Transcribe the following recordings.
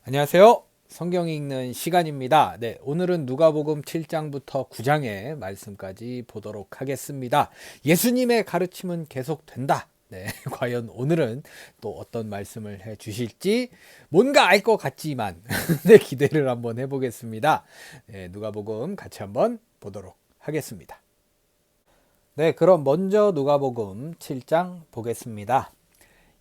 안녕하세요. 성경 읽는 시간입니다. 네, 오늘은 누가복음 7장부터 9장의 말씀까지 보도록 하겠습니다. 예수님의 가르침은 계속된다. 네, 과연 오늘은 또 어떤 말씀을 해 주실지 뭔가 알 것 같지만 네, 기대를 한번 해보겠습니다. 네, 누가복음 같이 한번 보도록 하겠습니다. 네, 그럼 먼저 누가복음 7장 보겠습니다.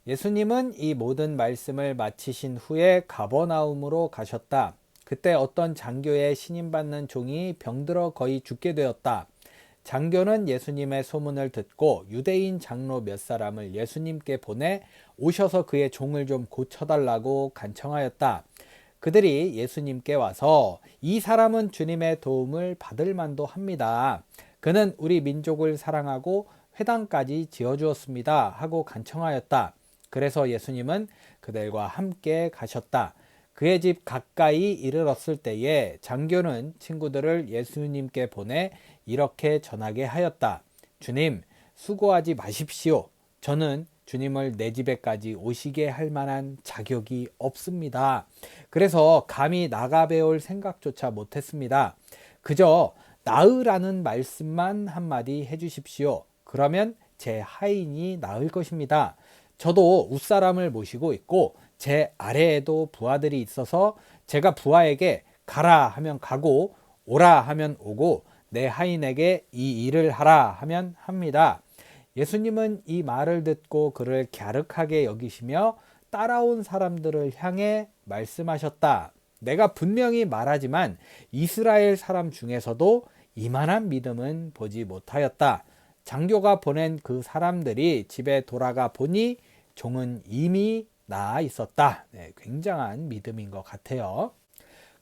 예수님은 이 모든 말씀을 마치신 후에 가버나움으로 가셨다. 그때 어떤 장교의 신임받는 종이 병들어 거의 죽게 되었다. 장교는 예수님의 소문을 듣고 유대인 장로 몇 사람을 예수님께 보내 오셔서 그의 종을 좀 고쳐달라고 간청하였다. 그들이 예수님께 와서 이 사람은 주님의 도움을 받을 만도 합니다. 그는 우리 민족을 사랑하고 회당까지 지어주었습니다. 하고 간청하였다. 그래서 예수님은 그들과 함께 가셨다. 그의 집 가까이 이르렀을 때에 장교는 친구들을 예수님께 보내 이렇게 전하게 하였다. 주님, 수고하지 마십시오. 저는 주님을 내 집에까지 오시게 할 만한 자격이 없습니다. 그래서 감히 나가 배울 생각조차 못했습니다. 그저 나으라는 말씀만 한마디 해주십시오. 그러면 제 하인이 나을 것입니다. 저도 웃사람을 모시고 있고 제 아래에도 부하들이 있어서 제가 부하에게 가라 하면 가고 오라 하면 오고 내 하인에게 이 일을 하라 하면 합니다. 예수님은 이 말을 듣고 그를 갸륵하게 여기시며 따라온 사람들을 향해 말씀하셨다. 내가 분명히 말하지만 이스라엘 사람 중에서도 이만한 믿음은 보지 못하였다. 장교가 보낸 그 사람들이 집에 돌아가 보니 종은 이미 나아 있었다. 네, 굉장한 믿음인 것 같아요.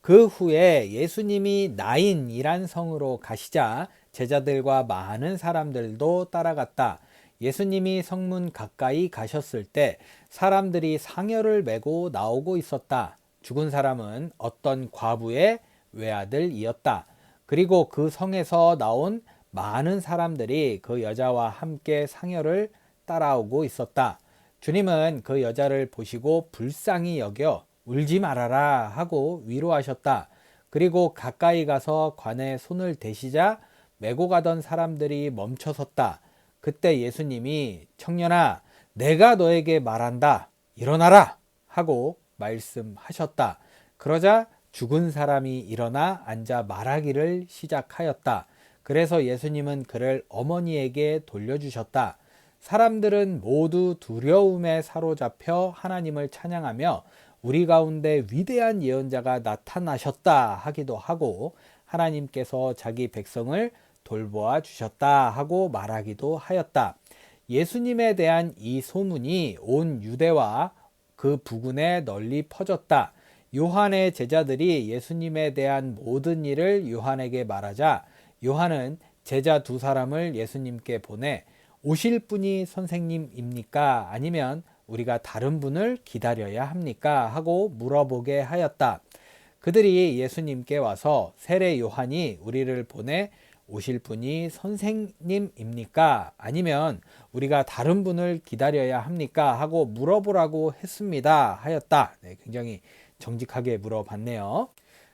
그 후에 예수님이 나인이란 성으로 가시자 제자들과 많은 사람들도 따라갔다. 예수님이 성문 가까이 가셨을 때 사람들이 상여를 메고 나오고 있었다. 죽은 사람은 어떤 과부의 외아들이었다. 그리고 그 성에서 나온 많은 사람들이 그 여자와 함께 상여를 따라오고 있었다. 주님은 그 여자를 보시고 불쌍히 여겨 울지 말아라 하고 위로하셨다. 그리고 가까이 가서 관에 손을 대시자 메고 가던 사람들이 멈춰섰다. 그때 예수님이 청년아, 내가 너에게 말한다. 일어나라 하고 말씀하셨다. 그러자 죽은 사람이 일어나 앉아 말하기를 시작하였다. 그래서 예수님은 그를 어머니에게 돌려주셨다. 사람들은 모두 두려움에 사로잡혀 하나님을 찬양하며 우리 가운데 위대한 예언자가 나타나셨다 하기도 하고 하나님께서 자기 백성을 돌보아 주셨다 하고 말하기도 하였다. 예수님에 대한 이 소문이 온 유대와 그 부근에 널리 퍼졌다. 요한의 제자들이 예수님에 대한 모든 일을 요한에게 말하자 요한은 제자 두 사람을 예수님께 보내 오실 분이 선생님입니까? 아니면 우리가 다른 분을 기다려야 합니까? 하고 물어보게 하였다. 그들이 예수님께 와서 세례 요한이 우리를 보내 오실 분이 선생님입니까? 아니면 우리가 다른 분을 기다려야 합니까? 하고 물어보라고 했습니다. 하였다. 네, 굉장히 정직하게 물어봤네요.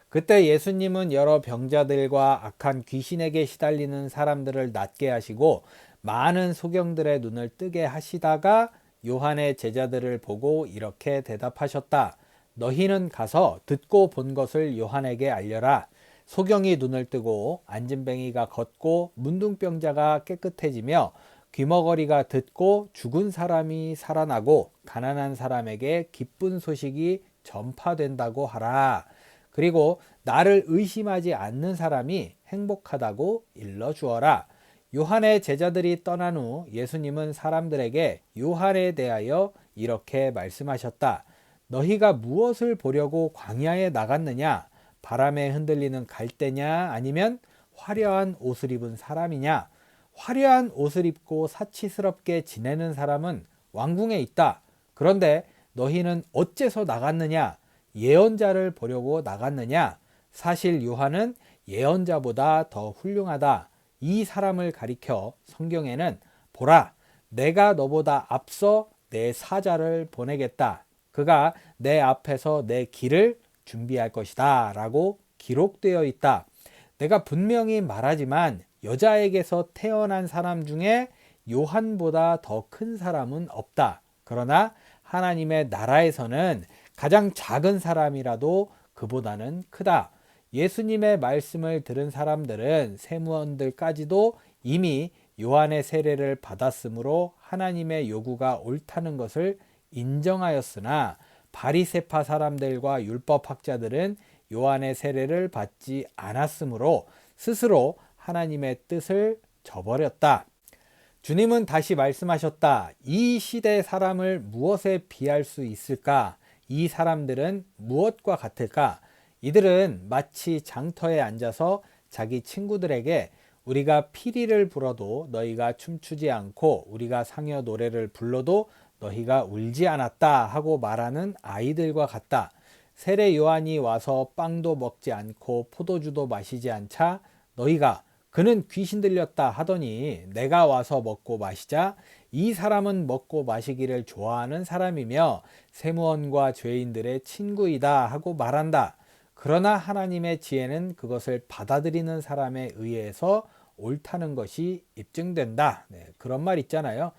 그때 예수님은 여러 병자들과 악한 귀신에게 시달리는 사람들을 낫게 하시고 많은 소경들의 눈을 뜨게 하시다가 요한의 제자들을 보고 이렇게 대답하셨다. 너희는 가서 듣고 본 것을 요한에게 알려라. 소경이 눈을 뜨고 안진뱅이가 걷고 문둥병자가 깨끗해지며 귀머거리가 듣고 죽은 사람이 살아나고 가난한 사람에게 기쁜 소식이 전파된다고 하라. 그리고 나를 의심하지 않는 사람이 행복하다고 일러주어라. 요한의 제자들이 떠난 후 예수님은 사람들에게 요한에 대하여 이렇게 말씀하셨다. 너희가 무엇을 보려고 광야에 나갔느냐? 바람에 흔들리는 갈대냐? 아니면 화려한 옷을 입은 사람이냐? 화려한 옷을 입고 사치스럽게 지내는 사람은 왕궁에 있다. 그런데 너희는 어째서 나갔느냐? 예언자를 보려고 나갔느냐? 사실 요한은 예언자보다 더 훌륭하다. 이 사람을 가리켜 성경에는 보라, 내가 너보다 앞서 내 사자를 보내겠다. 그가 내 앞에서 내 길을 준비할 것이다. 라고 기록되어 있다. 내가 분명히 말하지만 여자에게서 태어난 사람 중에 요한보다 더 큰 사람은 없다. 그러나 하나님의 나라에서는 가장 작은 사람이라도 그보다는 크다. 예수님의 말씀을 들은 사람들은 세무원들까지도 이미 요한의 세례를 받았으므로 하나님의 요구가 옳다는 것을 인정하였으나 바리새파 사람들과 율법학자들은 요한의 세례를 받지 않았으므로 스스로 하나님의 뜻을 저버렸다. 주님은 다시 말씀하셨다. 이 시대 사람을 무엇에 비할 수 있을까? 이 사람들은 무엇과 같을까? 이들은 마치 장터에 앉아서 자기 친구들에게 우리가 피리를 불어도 너희가 춤추지 않고 우리가 상여 노래를 불러도 너희가 울지 않았다 하고 말하는 아이들과 같다. 세례 요한이 와서 빵도 먹지 않고 포도주도 마시지 않자 너희가 그는 귀신 들렸다 하더니 내가 와서 먹고 마시자 이 사람은 먹고 마시기를 좋아하는 사람이며 세무원과 죄인들의 친구이다 하고 말한다. 그러나 하나님의 지혜는 그것을 받아들이는 사람에 의해서 옳다는 것이 입증된다. 네, 그런 말 있잖아요.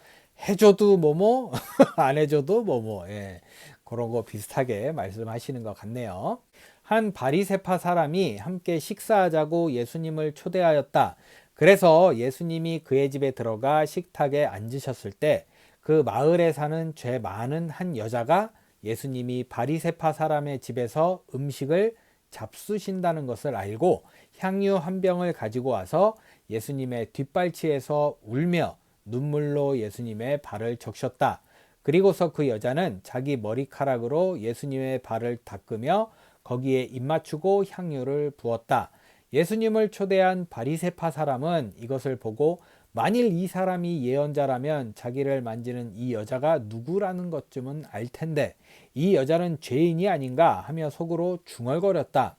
해줘도 뭐뭐 안 해줘도 뭐뭐. 예, 그런 거 비슷하게 말씀하시는 것 같네요. 한 바리새파 사람이 함께 식사하자고 예수님을 초대하였다. 그래서 예수님이 그의 집에 들어가 식탁에 앉으셨을 때 그 마을에 사는 죄 많은 한 여자가 예수님이 바리새파 사람의 집에서 음식을 잡수신다는 것을 알고 향유 한 병을 가지고 와서 예수님의 뒷발치에서 울며 눈물로 예수님의 발을 적셨다. 그리고서 그 여자는 자기 머리카락으로 예수님의 발을 닦으며 거기에 입 맞추고 향유를 부었다. 예수님을 초대한 바리새파 사람은 이것을 보고 만일 이 사람이 예언자라면 자기를 만지는 이 여자가 누구라는 것쯤은 알 텐데 이 여자는 죄인이 아닌가 하며 속으로 중얼거렸다.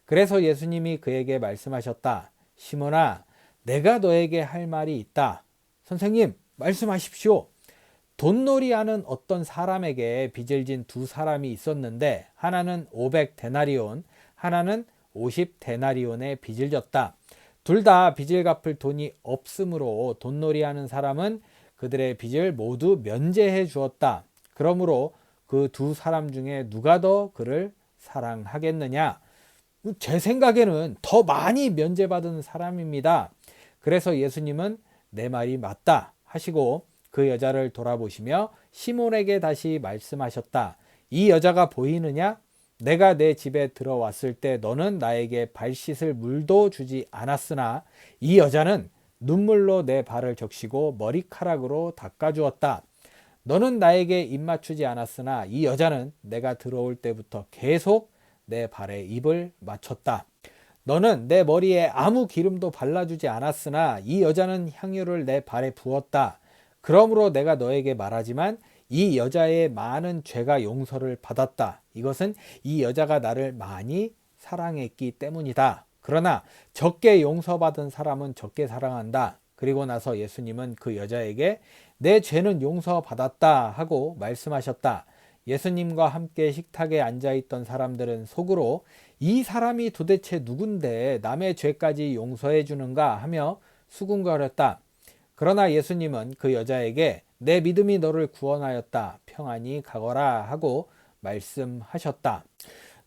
그래서 예수님이 그에게 말씀하셨다. 시몬아, 내가 너에게 할 말이 있다. 선생님, 말씀하십시오. 돈놀이하는 어떤 사람에게 빚을 진 두 사람이 있었는데 하나는 500데나리온, 하나는 50데나리온의 빚을 졌다. 둘 다 빚을 갚을 돈이 없으므로 돈놀이하는 사람은 그들의 빚을 모두 면제해 주었다. 그러므로 그 두 사람 중에 누가 더 그를 사랑하겠느냐? 제 생각에는 더 많이 면제받은 사람입니다. 그래서 예수님은 내 말이 맞다 하시고 그 여자를 돌아보시며 시몬에게 다시 말씀하셨다. 이 여자가 보이느냐? 내가 내 집에 들어왔을 때 너는 나에게 발 씻을 물도 주지 않았으나 이 여자는 눈물로 내 발을 적시고 머리카락으로 닦아주었다. 너는 나에게 입 맞추지 않았으나 이 여자는 내가 들어올 때부터 계속 내 발에 입을 맞췄다. 너는 내 머리에 아무 기름도 발라주지 않았으나 이 여자는 향유를 내 발에 부었다. 그러므로 내가 너에게 말하지만 이 여자의 많은 죄가 용서를 받았다. 이것은 이 여자가 나를 많이 사랑했기 때문이다. 그러나 적게 용서받은 사람은 적게 사랑한다. 그리고 나서 예수님은 그 여자에게 내 죄는 용서받았다 하고 말씀하셨다. 예수님과 함께 식탁에 앉아있던 사람들은 속으로 이 사람이 도대체 누군데 남의 죄까지 용서해 주는가 하며 수군거렸다. 그러나 예수님은 그 여자에게 내 믿음이 너를 구원하였다. 평안히 가거라 하고 말씀하셨다.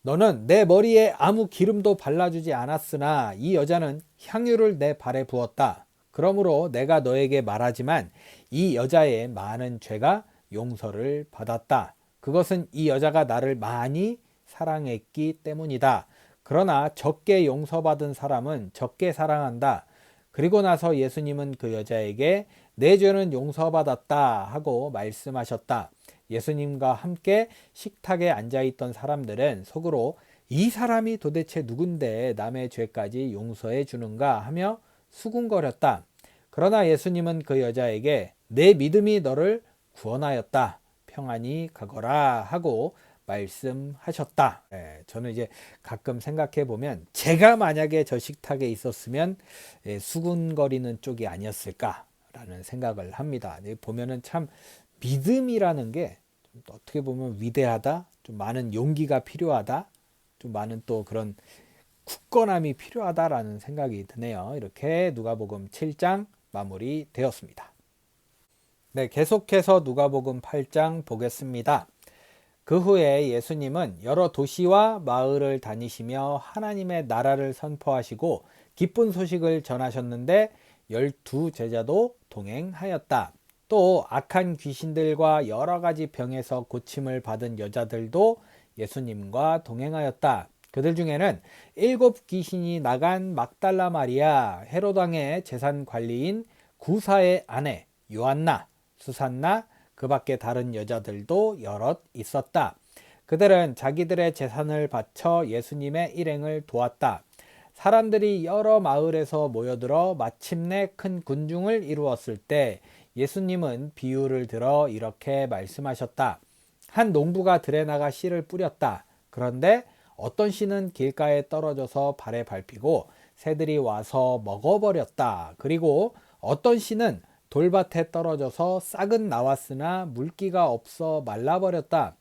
너는 내 머리에 아무 기름도 발라주지 않았으나 이 여자는 향유를 내 발에 부었다. 그러므로 내가 너에게 말하지만 이 여자의 많은 죄가 용서를 받았다. 그것은 이 여자가 나를 많이 사랑했기 때문이다. 그러나 적게 용서받은 사람은 적게 사랑한다. 그리고 나서 예수님은 그 여자에게 내 죄는 용서받았다 하고 말씀하셨다. 예수님과 함께 식탁에 앉아있던 사람들은 속으로 이 사람이 도대체 누군데 남의 죄까지 용서해 주는가 하며 수군거렸다. 그러나 예수님은 그 여자에게 내 믿음이 너를 구원하였다. 평안히 가거라 하고 말씀하셨다. 저는 이제 가끔 생각해 보면 제가 만약에 저 식탁에 있었으면 수군거리는 쪽이 아니었을까 라는 생각을 합니다. 보면은 참 믿음이라는 게 어떻게 보면 위대하다, 좀 많은 용기가 필요하다, 좀 많은 또 그런 굳건함이 필요하다라는 생각이 드네요. 이렇게 누가복음 7장 마무리되었습니다. 네, 계속해서 누가복음 8장 보겠습니다. 그 후에 예수님은 여러 도시와 마을을 다니시며 하나님의 나라를 선포하시고 기쁜 소식을 전하셨는데 12 제자도 동행하였다. 또 악한 귀신들과 여러 가지 병에서 고침을 받은 여자들도 예수님과 동행하였다. 그들 중에는 7 귀신이 나간 막달라 마리아, 헤롯 왕의 재산 관리인 구사의 아내 요한나, 수산나, 그 밖에 다른 여자들도 여럿 있었다. 그들은 자기들의 재산을 바쳐 예수님의 일행을 도왔다. 사람들이 여러 마을에서 모여들어 마침내 큰 군중을 이루었을 때 예수님은 비유를 들어 이렇게 말씀하셨다. 한 농부가 들에 나가 씨를 뿌렸다. 그런데 어떤 씨는 길가에 떨어져서 발에 밟히고 새들이 와서 먹어버렸다. 그리고 어떤 씨는 돌밭에 떨어져서 싹은 나왔으나 물기가 없어 말라버렸다.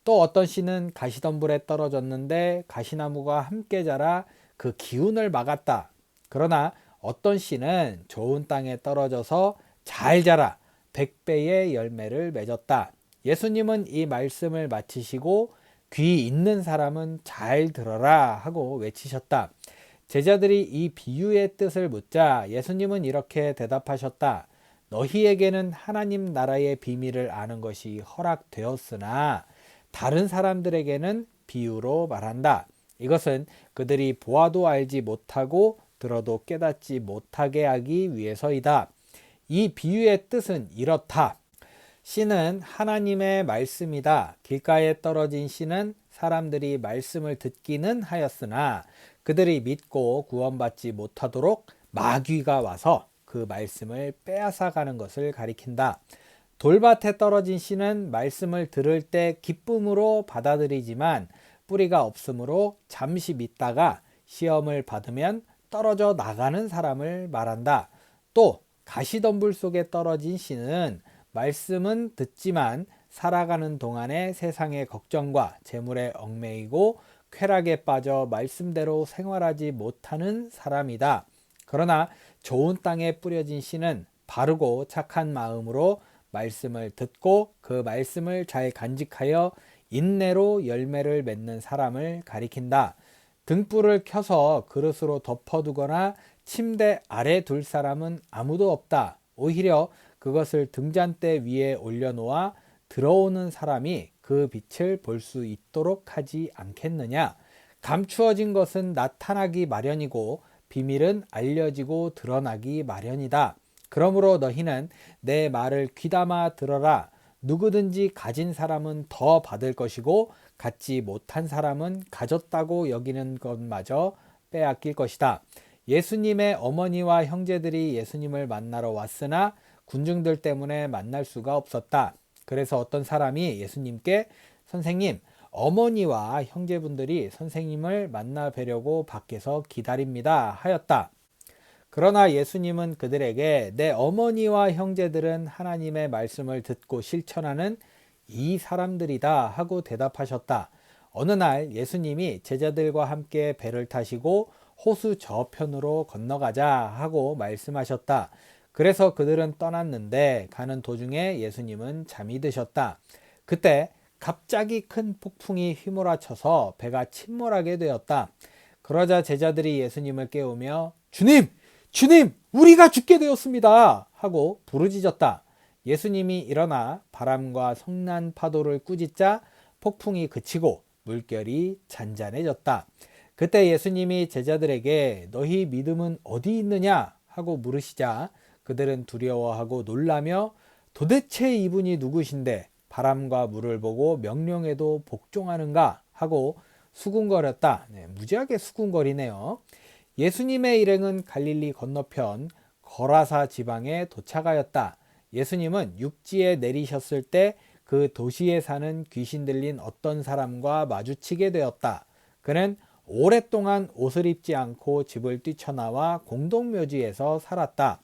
또 어떤 씨는 가시덤불에 떨어졌는데 가시나무가 함께 자라 그 기운을 막았다. 그러나 어떤 씨는 좋은 땅에 떨어져서 잘 자라 100배의 열매를 맺었다. 예수님은 이 말씀을 마치시고 귀 있는 사람은 잘 들어라 하고 외치셨다. 제자들이 이 비유의 뜻을 묻자 예수님은 이렇게 대답하셨다. 너희에게는 하나님 나라의 비밀을 아는 것이 허락되었으나 다른 사람들에게는 비유로 말한다. 이것은 그들이 보아도 알지 못하고 들어도 깨닫지 못하게 하기 위해서이다. 이 비유의 뜻은 이렇다. 씨는 하나님의 말씀이다. 길가에 떨어진 씨는 사람들이 말씀을 듣기는 하였으나 그들이 믿고 구원받지 못하도록 마귀가 와서 그 말씀을 빼앗아 가는 것을 가리킨다. 돌밭에 떨어진 씨는 말씀을 들을 때 기쁨으로 받아들이지만 뿌리가 없으므로 잠시 믿다가 시험을 받으면 떨어져 나가는 사람을 말한다. 또 가시덤불 속에 떨어진 씨는 말씀은 듣지만 살아가는 동안에 세상의 걱정과 재물에 얽매이고 쾌락에 빠져 말씀대로 생활하지 못하는 사람이다. 그러나 좋은 땅에 뿌려진 씨는 바르고 착한 마음으로 말씀을 듣고 그 말씀을 잘 간직하여 인내로 열매를 맺는 사람을 가리킨다. 등불을 켜서 그릇으로 덮어두거나 침대 아래 둘 사람은 아무도 없다. 오히려 그것을 등잔대 위에 올려놓아 들어오는 사람이 그 빛을 볼 수 있도록 하지 않겠느냐. 감추어진 것은 나타나기 마련이고 비밀은 알려지고 드러나기 마련이다. 그러므로 너희는 내 말을 귀담아 들어라. 누구든지 가진 사람은 더 받을 것이고 갖지 못한 사람은 가졌다고 여기는 것마저 빼앗길 것이다. 예수님의 어머니와 형제들이 예수님을 만나러 왔으나 군중들 때문에 만날 수가 없었다. 그래서 어떤 사람이 예수님께 선생님, 어머니와 형제분들이 선생님을 만나 뵈려고 밖에서 기다립니다 하였다. 그러나 예수님은 그들에게 내 어머니와 형제들은 하나님의 말씀을 듣고 실천하는 이 사람들이다 하고 대답하셨다. 어느 날 예수님이 제자들과 함께 배를 타시고 호수 저편으로 건너가자 하고 말씀하셨다. 그래서 그들은 떠났는데 가는 도중에 예수님은 잠이 드셨다. 그때 갑자기 큰 폭풍이 휘몰아쳐서 배가 침몰하게 되었다. 그러자 제자들이 예수님을 깨우며 주님! 주님! 우리가 죽게 되었습니다! 하고 부르짖었다. 예수님이 일어나 바람과 성난 파도를 꾸짖자 폭풍이 그치고 물결이 잔잔해졌다. 그때 예수님이 제자들에게 너희 믿음은 어디 있느냐 하고 물으시자 그들은 두려워하고 놀라며 도대체 이분이 누구신데 바람과 물을 보고 명령에도 복종하는가 하고 수군거렸다. 무지하게 수군거리네요. 예수님의 일행은 갈릴리 건너편 거라사 지방에 도착하였다. 예수님은 육지에 내리셨을 때 그 도시에 사는 귀신 들린 어떤 사람과 마주치게 되었다. 그는 오랫동안 옷을 입지 않고 집을 뛰쳐나와 공동묘지에서 살았다.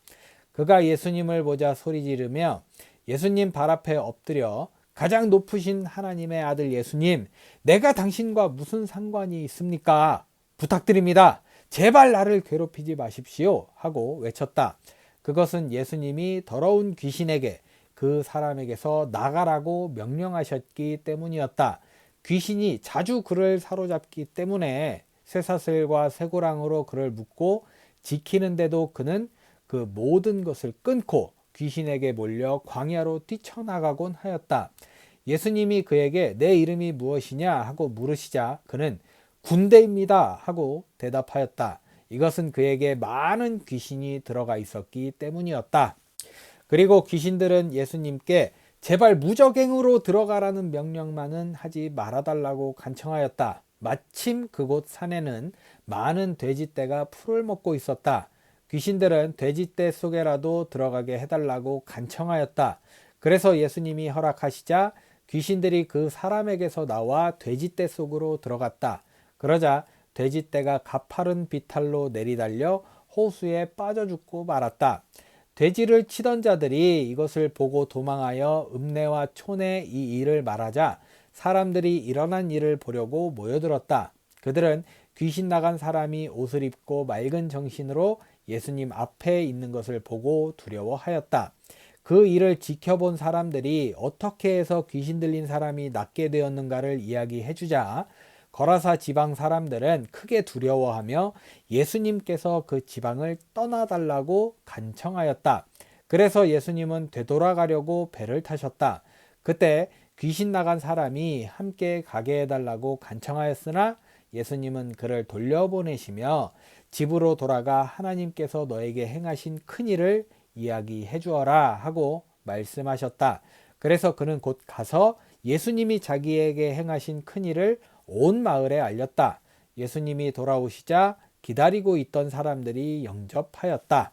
그가 예수님을 보자 소리 지르며 예수님 발 앞에 엎드려 가장 높으신 하나님의 아들 예수님, 내가 당신과 무슨 상관이 있습니까? 부탁드립니다. 제발 나를 괴롭히지 마십시오. 하고 외쳤다. 그것은 예수님이 더러운 귀신에게 그 사람에게서 나가라고 명령하셨기 때문이었다. 귀신이 자주 그를 사로잡기 때문에 쇠사슬과 쇠고랑으로 그를 묶고 지키는데도 그는 그 모든 것을 끊고 귀신에게 몰려 광야로 뛰쳐나가곤 하였다. 예수님이 그에게 내 이름이 무엇이냐 하고 물으시자 그는 군대입니다 하고 대답하였다. 이것은 그에게 많은 귀신이 들어가 있었기 때문이었다. 그리고 귀신들은 예수님께 제발 무적행으로 들어가라는 명령만은 하지 말아달라고 간청하였다. 마침 그곳 산에는 많은 돼지떼가 풀을 먹고 있었다. 귀신들은 돼지떼 속에라도 들어가게 해달라고 간청하였다. 그래서 예수님이 허락하시자 귀신들이 그 사람에게서 나와 돼지떼 속으로 들어갔다. 그러자 돼지떼가 가파른 비탈로 내리달려 호수에 빠져 죽고 말았다. 돼지를 치던 자들이 이것을 보고 도망하여 읍내와 촌에 이 일을 말하자 사람들이 일어난 일을 보려고 모여들었다. 그들은 귀신 나간 사람이 옷을 입고 맑은 정신으로 예수님 앞에 있는 것을 보고 두려워하였다. 그 일을 지켜본 사람들이 어떻게 해서 귀신 들린 사람이 낫게 되었는가를 이야기해 주자 거라사 지방 사람들은 크게 두려워하며 예수님께서 그 지방을 떠나달라고 간청하였다. 그래서 예수님은 되돌아가려고 배를 타셨다. 그때 귀신 나간 사람이 함께 가게 해달라고 간청하였으나 예수님은 그를 돌려보내시며 집으로 돌아가 하나님께서 너에게 행하신 큰 일을 이야기해 주어라 하고 말씀하셨다. 그래서 그는 곧 가서 예수님이 자기에게 행하신 큰 일을 온 마을에 알렸다. 예수님이 돌아오시자 기다리고 있던 사람들이 영접하였다.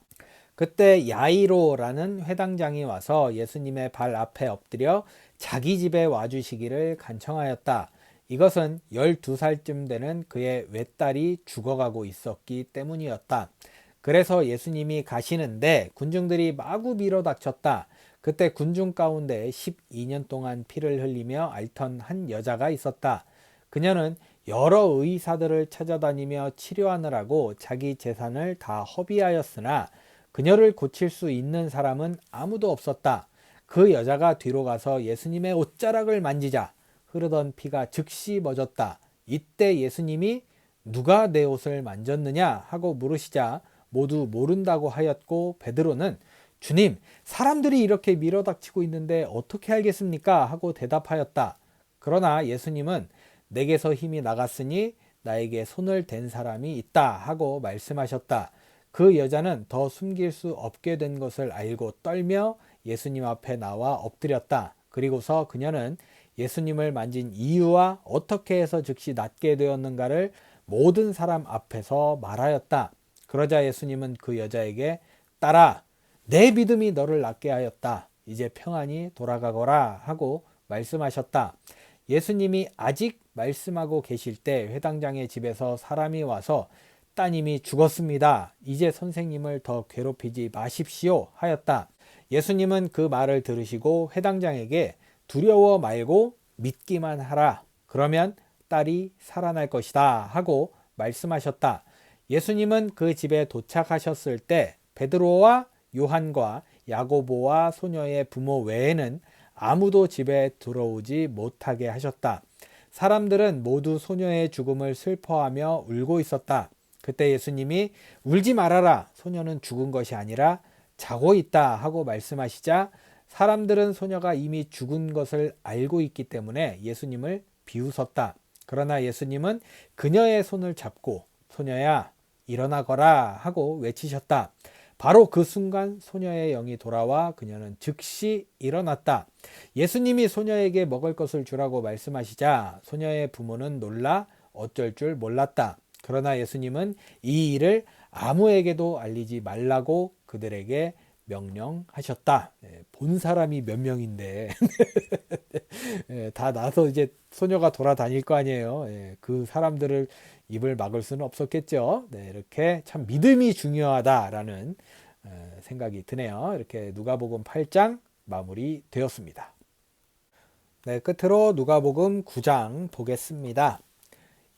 그때 야이로라는 회당장이 와서 예수님의 발 앞에 엎드려 자기 집에 와주시기를 간청하였다. 이것은 12살쯤 되는 그의 외딸이 죽어가고 있었기 때문이었다. 그래서 예수님이 가시는데 군중들이 마구 밀어닥쳤다. 그때 군중 가운데 12년 동안 피를 흘리며 앓던 한 여자가 있었다. 그녀는 여러 의사들을 찾아다니며 치료하느라고 자기 재산을 다 허비하였으나 그녀를 고칠 수 있는 사람은 아무도 없었다. 그 여자가 뒤로 가서 예수님의 옷자락을 만지자 흐르던 피가 즉시 멎었다. 이때 예수님이 누가 내 옷을 만졌느냐 하고 물으시자 모두 모른다고 하였고 베드로는 주님, 사람들이 이렇게 밀어닥치고 있는데 어떻게 알겠습니까? 하고 대답하였다. 그러나 예수님은 내게서 힘이 나갔으니 나에게 손을 댄 사람이 있다 하고 말씀하셨다. 그 여자는 더 숨길 수 없게 된 것을 알고 떨며 예수님 앞에 나와 엎드렸다. 그리고서 그녀는 예수님을 만진 이유와 어떻게 해서 즉시 낫게 되었는가를 모든 사람 앞에서 말하였다. 그러자 예수님은 그 여자에게 딸아, 내 믿음이 너를 낫게 하였다. 이제 평안히 돌아가거라 하고 말씀하셨다. 예수님이 아직 말씀하고 계실 때 회당장의 집에서 사람이 와서 따님이 죽었습니다. 이제 선생님을 더 괴롭히지 마십시오 하였다. 예수님은 그 말을 들으시고 회당장에게 두려워 말고 믿기만 하라. 그러면 딸이 살아날 것이다 하고 말씀하셨다. 예수님은 그 집에 도착하셨을 때 베드로와 요한과 야고보와 소녀의 부모 외에는 아무도 집에 들어오지 못하게 하셨다. 사람들은 모두 소녀의 죽음을 슬퍼하며 울고 있었다. 그때 예수님이 울지 말아라. 소녀는 죽은 것이 아니라 자고 있다 하고 말씀하시자 사람들은 소녀가 이미 죽은 것을 알고 있기 때문에 예수님을 비웃었다. 그러나 예수님은 그녀의 손을 잡고 소녀야 일어나거라 하고 외치셨다. 바로 그 순간 소녀의 영이 돌아와 그녀는 즉시 일어났다. 예수님이 소녀에게 먹을 것을 주라고 말씀하시자 소녀의 부모는 놀라 어쩔 줄 몰랐다. 그러나 예수님은 이 일을 아무에게도 알리지 말라고 그들에게 명령하셨다. 본 사람이 몇 명인데 다 나서 이제 소녀가 돌아다닐 거 아니에요. 그 사람들을 입을 막을 수는 없었겠죠. 이렇게 참 믿음이 중요하다라는 생각이 드네요. 이렇게 누가복음 8장 마무리되었습니다. 네, 끝으로 누가복음 9장 보겠습니다.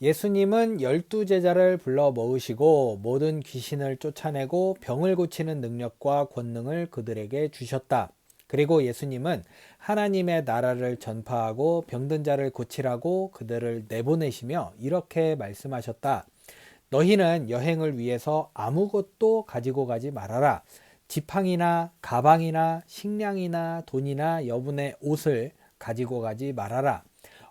예수님은 12제자를 불러 모으시고 모든 귀신을 쫓아내고 병을 고치는 능력과 권능을 그들에게 주셨다. 그리고 예수님은 하나님의 나라를 전파하고 병든 자를 고치라고 그들을 내보내시며 이렇게 말씀하셨다. 너희는 여행을 위해서 아무것도 가지고 가지 말아라. 지팡이나 가방이나 식량이나 돈이나 여분의 옷을 가지고 가지 말아라.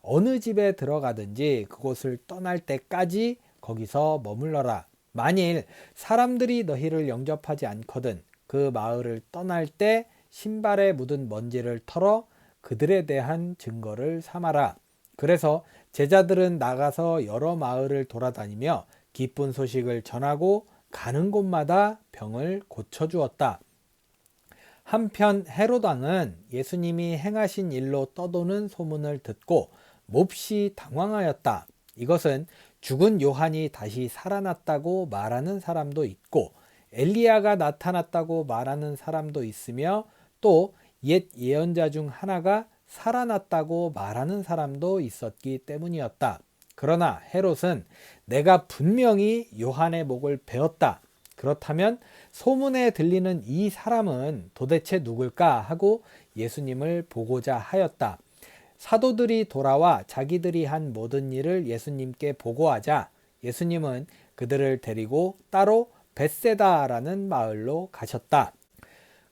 어느 집에 들어가든지 그곳을 떠날 때까지 거기서 머물러라. 만일 사람들이 너희를 영접하지 않거든 그 마을을 떠날 때 신발에 묻은 먼지를 털어 그들에 대한 증거를 삼아라. 그래서 제자들은 나가서 여러 마을을 돌아다니며 기쁜 소식을 전하고 가는 곳마다 병을 고쳐주었다. 한편 헤롯 왕은 예수님이 행하신 일로 떠도는 소문을 듣고 몹시 당황하였다. 이것은 죽은 요한이 다시 살아났다고 말하는 사람도 있고 엘리야가 나타났다고 말하는 사람도 있으며 또 옛 예언자 중 하나가 살아났다고 말하는 사람도 있었기 때문이었다. 그러나 헤롯은 내가 분명히 요한의 목을 베었다. 그렇다면 소문에 들리는 이 사람은 도대체 누굴까 하고 예수님을 보고자 하였다. 사도들이 돌아와 자기들이 한 모든 일을 예수님께 보고하자 예수님은 그들을 데리고 따로 벳세다라는 마을로 가셨다.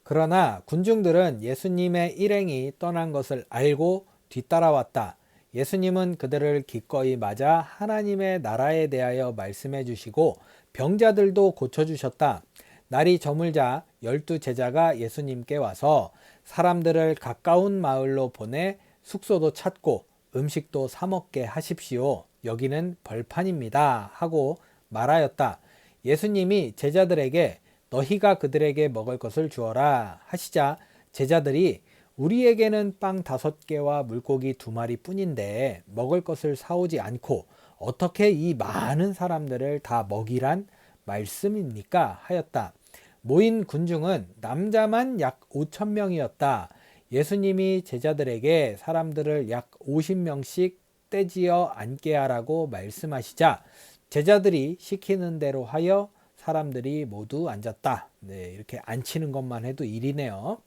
그러나 군중들은 예수님의 일행이 떠난 것을 알고 뒤따라왔다. 예수님은 그들을 기꺼이 맞아 하나님의 나라에 대하여 말씀해 주시고 병자들도 고쳐주셨다. 날이 저물자 12제자가 예수님께 와서 사람들을 가까운 마을로 보내 숙소도 찾고 음식도 사 먹게 하십시오. 여기는 벌판입니다. 하고 말하였다. 예수님이 제자들에게 너희가 그들에게 먹을 것을 주어라 하시자 제자들이 우리에게는 빵 5개와 물고기 2마리 뿐인데 먹을 것을 사오지 않고 어떻게 이 많은 사람들을 다 먹이란 말씀입니까? 하였다. 모인 군중은 남자만 약 5,000명이었다. 예수님이 제자들에게 사람들을 약 50명씩 떼지어 앉게 하라고 말씀하시자 제자들이 시키는 대로 하여 사람들이 모두 앉았다. 네, 이렇게 앉히는 것만 해도 일이네요.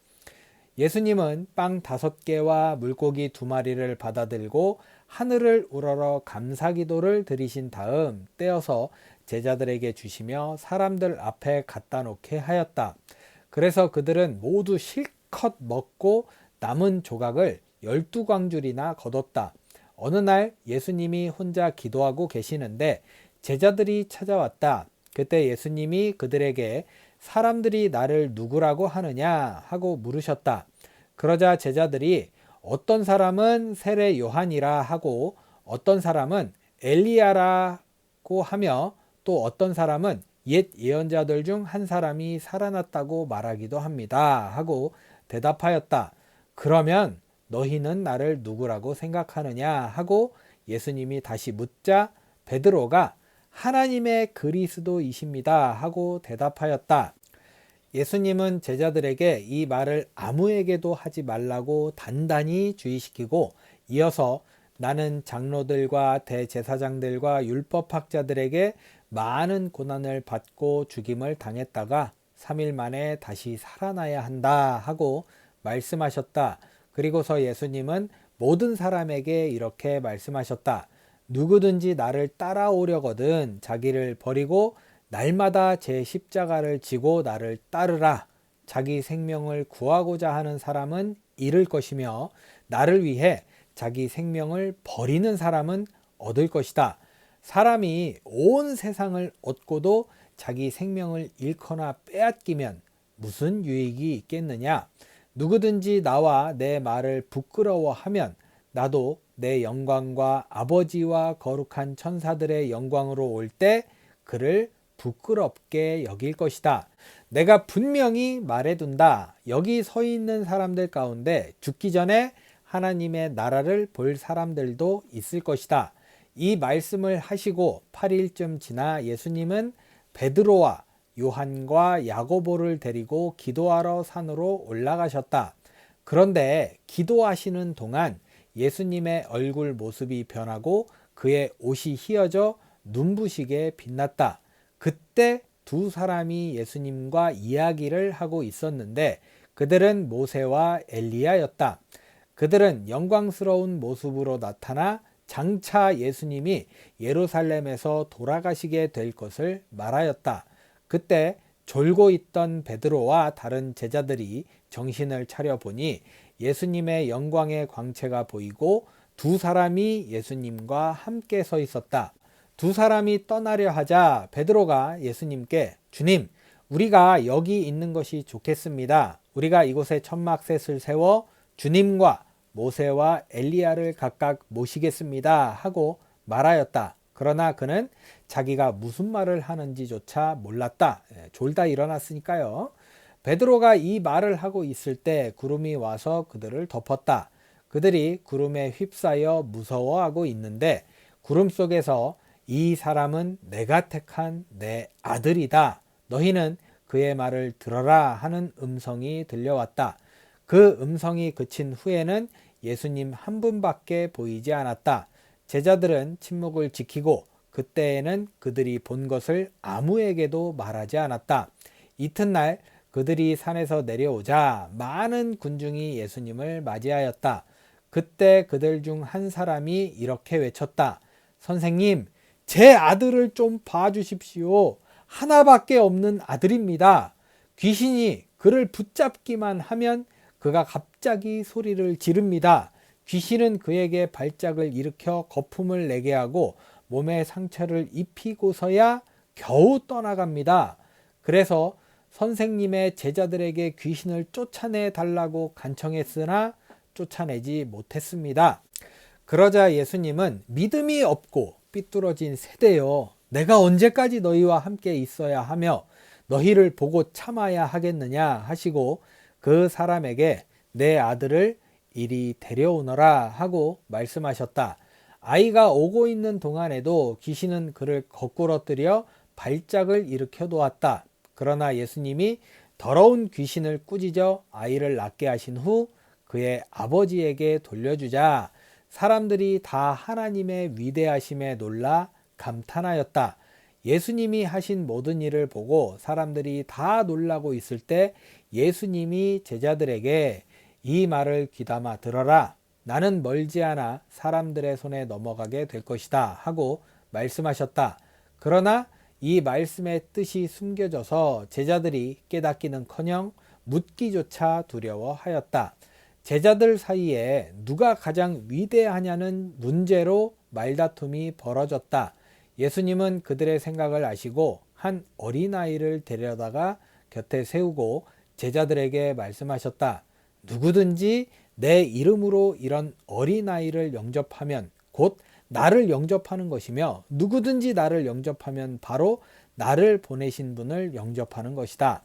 예수님은 빵 5개와 물고기 2마리를 받아들고 하늘을 우러러 감사기도를 드리신 다음 떼어서 제자들에게 주시며 사람들 앞에 갖다 놓게 하였다. 그래서 그들은 모두 실컷 먹고 남은 조각을 12광줄이나 거뒀다. 어느 날 예수님이 혼자 기도하고 계시는데 제자들이 찾아왔다. 그때 예수님이 그들에게 사람들이 나를 누구라고 하느냐 하고 물으셨다. 그러자 제자들이 어떤 사람은 세례 요한이라 하고 어떤 사람은 엘리야라고 하며 또 어떤 사람은 옛 예언자들 중 한 사람이 살아났다고 말하기도 합니다. 하고 대답하였다. 그러면 너희는 나를 누구라고 생각하느냐 하고 예수님이 다시 묻자 베드로가 하나님의 그리스도이십니다. 하고 대답하였다. 예수님은 제자들에게 이 말을 아무에게도 하지 말라고 단단히 주의시키고 이어서 나는 장로들과 대제사장들과 율법학자들에게 많은 고난을 받고 죽임을 당했다가 3일 만에 다시 살아나야 한다 하고 말씀하셨다. 그리고서 예수님은 모든 사람에게 이렇게 말씀하셨다. 누구든지 나를 따라오려거든 자기를 버리고 날마다 제 십자가를 지고 나를 따르라. 자기 생명을 구하고자 하는 사람은 잃을 것이며 나를 위해 자기 생명을 버리는 사람은 얻을 것이다. 사람이 온 세상을 얻고도 자기 생명을 잃거나 빼앗기면 무슨 유익이 있겠느냐? 누구든지 나와 내 말을 부끄러워하면 나도 내 영광과 아버지와 거룩한 천사들의 영광으로 올 때 그를 부끄럽게 여길 것이다. 내가 분명히 말해둔다. 여기 서 있는 사람들 가운데 죽기 전에 하나님의 나라를 볼 사람들도 있을 것이다. 이 말씀을 하시고 8일쯤 지나 예수님은 베드로와 요한과 야고보를 데리고 기도하러 산으로 올라가셨다. 그런데 기도하시는 동안 예수님의 얼굴 모습이 변하고 그의 옷이 휘어져 눈부시게 빛났다. 그때 두 사람이 예수님과 이야기를 하고 있었는데 그들은 모세와 엘리야였다. 그들은 영광스러운 모습으로 나타나 장차 예수님이 예루살렘에서 돌아가시게 될 것을 말하였다. 그때 졸고 있던 베드로와 다른 제자들이 정신을 차려 보니 예수님의 영광의 광채가 보이고 두 사람이 예수님과 함께 서 있었다. 두 사람이 떠나려 하자 베드로가 예수님께 주님, 우리가 여기 있는 것이 좋겠습니다. 우리가 이곳에 천막셋을 세워 주님과 모세와 엘리야를 각각 모시겠습니다 하고 말하였다. 그러나 그는 자기가 무슨 말을 하는지조차 몰랐다. 졸다 일어났으니까요. 베드로가 이 말을 하고 있을 때 구름이 와서 그들을 덮었다. 그들이 구름에 휩싸여 무서워하고 있는데 구름 속에서 이 사람은 내가 택한 내 아들이다. 너희는 그의 말을 들어라 하는 음성이 들려왔다. 그 음성이 그친 후에는 예수님 한 분밖에 보이지 않았다. 제자들은 침묵을 지키고 그때에는 그들이 본 것을 아무에게도 말하지 않았다. 이튿날 그들이 산에서 내려오자 많은 군중이 예수님을 맞이하였다. 그때 그들 중 한 사람이 이렇게 외쳤다. 선생님, 제 아들을 좀 봐주십시오. 하나밖에 없는 아들입니다. 귀신이 그를 붙잡기만 하면 그가 갑자기 소리를 지릅니다. 귀신은 그에게 발작을 일으켜 거품을 내게 하고 몸에 상처를 입히고서야 겨우 떠나갑니다. 그래서 선생님의 제자들에게 귀신을 쫓아내 달라고 간청했으나 쫓아내지 못했습니다. 그러자 예수님은 믿음이 없고 삐뚤어진 세대여, 내가 언제까지 너희와 함께 있어야 하며 너희를 보고 참아야 하겠느냐 하시고 그 사람에게 내 아들을 이리 데려오너라 하고 말씀하셨다. 아이가 오고 있는 동안에도 귀신은 그를 거꾸러뜨려 발작을 일으켜 놓았다. 그러나 예수님이 더러운 귀신을 꾸짖어 아이를 낫게 하신 후 그의 아버지에게 돌려주자 사람들이 다 하나님의 위대하심에 놀라 감탄하였다. 예수님이 하신 모든 일을 보고 사람들이 다 놀라고 있을 때 예수님이 제자들에게 이 말을 귀담아 들어라. 나는 멀지 않아 사람들의 손에 넘어가게 될 것이다 하고 말씀하셨다. 그러나 이 말씀의 뜻이 숨겨져서 제자들이 깨닫기는커녕 묻기조차 두려워하였다. 제자들 사이에 누가 가장 위대하냐는 문제로 말다툼이 벌어졌다. 예수님은 그들의 생각을 아시고 한 어린아이를 데려다가 곁에 세우고 제자들에게 말씀하셨다. 누구든지 내 이름으로 이런 어린아이를 영접하면 곧 나를 영접하는 것이며 누구든지 나를 영접하면 바로 나를 보내신 분을 영접하는 것이다.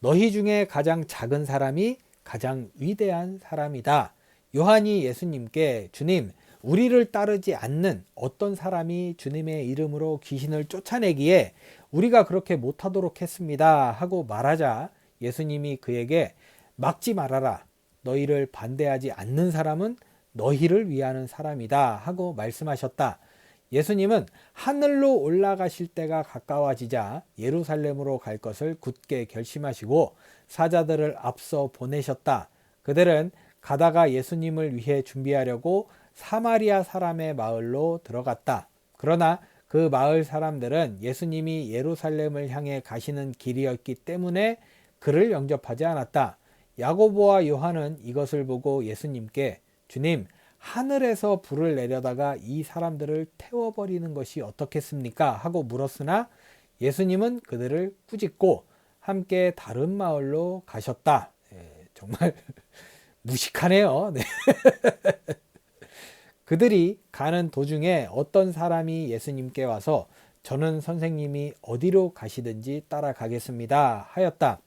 너희 중에 가장 작은 사람이 가장 위대한 사람이다. 요한이 예수님께 주님, 우리를 따르지 않는 어떤 사람이 주님의 이름으로 귀신을 쫓아내기에 우리가 그렇게 못하도록 했습니다 하고 말하자 예수님이 그에게 막지 말아라. 너희를 반대하지 않는 사람은 너희를 위하는 사람이다 하고 말씀하셨다. 예수님은 하늘로 올라가실 때가 가까워지자 예루살렘으로 갈 것을 굳게 결심하시고 사자들을 앞서 보내셨다. 그들은 가다가 예수님을 위해 준비하려고 사마리아 사람의 마을로 들어갔다. 그러나 그 마을 사람들은 예수님이 예루살렘을 향해 가시는 길이었기 때문에 그를 영접하지 않았다. 야고보와 요한은 이것을 보고 예수님께 주님, 하늘에서 불을 내려다가 이 사람들을 태워버리는 것이 어떻겠습니까? 하고 물었으나 예수님은 그들을 꾸짖고 함께 다른 마을로 가셨다. 정말 무식하네요. 네. 그들이 가는 도중에 어떤 사람이 예수님께 와서 저는 선생님이 어디로 가시든지 따라가겠습니다 하였다.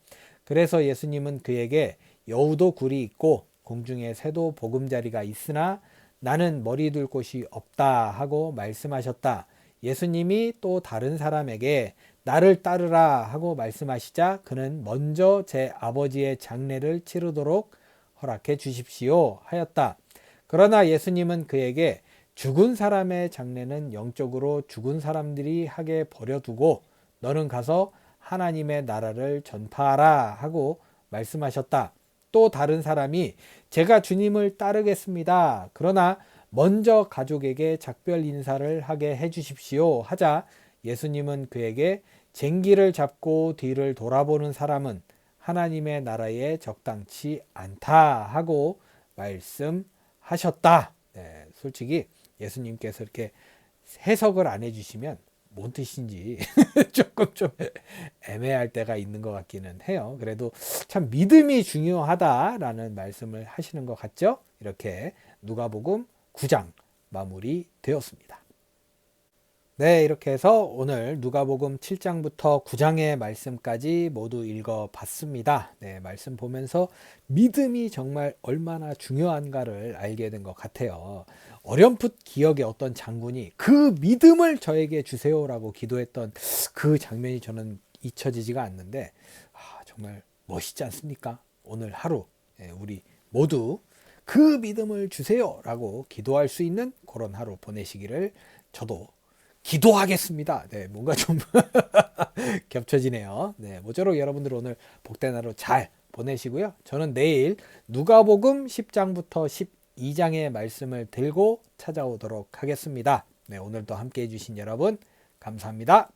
그래서 예수님은 그에게 여우도 굴이 있고 공중에 새도 보금자리가 있으나 나는 머리 둘 곳이 없다 하고 말씀하셨다. 예수님이 또 다른 사람에게 나를 따르라 하고 말씀하시자 그는 먼저 제 아버지의 장례를 치르도록 허락해 주십시오 하였다. 그러나 예수님은 그에게 죽은 사람의 장례는 영적으로 죽은 사람들이 하게 버려두고 너는 가서 하나님의 나라를 전파하라 하고 말씀하셨다. 또 다른 사람이 제가 주님을 따르겠습니다. 그러나 먼저 가족에게 작별 인사를 하게 해주십시오 하자 예수님은 그에게 쟁기를 잡고 뒤를 돌아보는 사람은 하나님의 나라에 적당치 않다 하고 말씀하셨다. 네, 솔직히 예수님께서 이렇게 해석을 안 해주시면 뭔 뜻인지 조금 좀 애매할 때가 있는 것 같기는 해요. 그래도 참 믿음이 중요하다라는 말씀을 하시는 것 같죠? 이렇게 누가복음 9장 마무리 되었습니다. 네, 이렇게 해서 오늘 누가복음 7장부터 9장의 말씀까지 모두 읽어봤습니다. 네, 말씀 보면서 믿음이 정말 얼마나 중요한가를 알게 된 것 같아요. 어렴풋 기억의 어떤 장군이 그 믿음을 저에게 주세요라고 기도했던 그 장면이 저는 잊혀지지가 않는데 정말 멋있지 않습니까? 오늘 하루 우리 모두 그 믿음을 주세요라고 기도할 수 있는 그런 하루 보내시기를 저도 기도하겠습니다. 네, 뭔가 좀 겹쳐지네요. 네, 모쪼록 여러분들 오늘 복된 하루 잘 보내시고요. 저는 내일 누가복음 10장부터 12장의 말씀을 들고 찾아오도록 하겠습니다. 네, 오늘도 함께 해주신 여러분 감사합니다.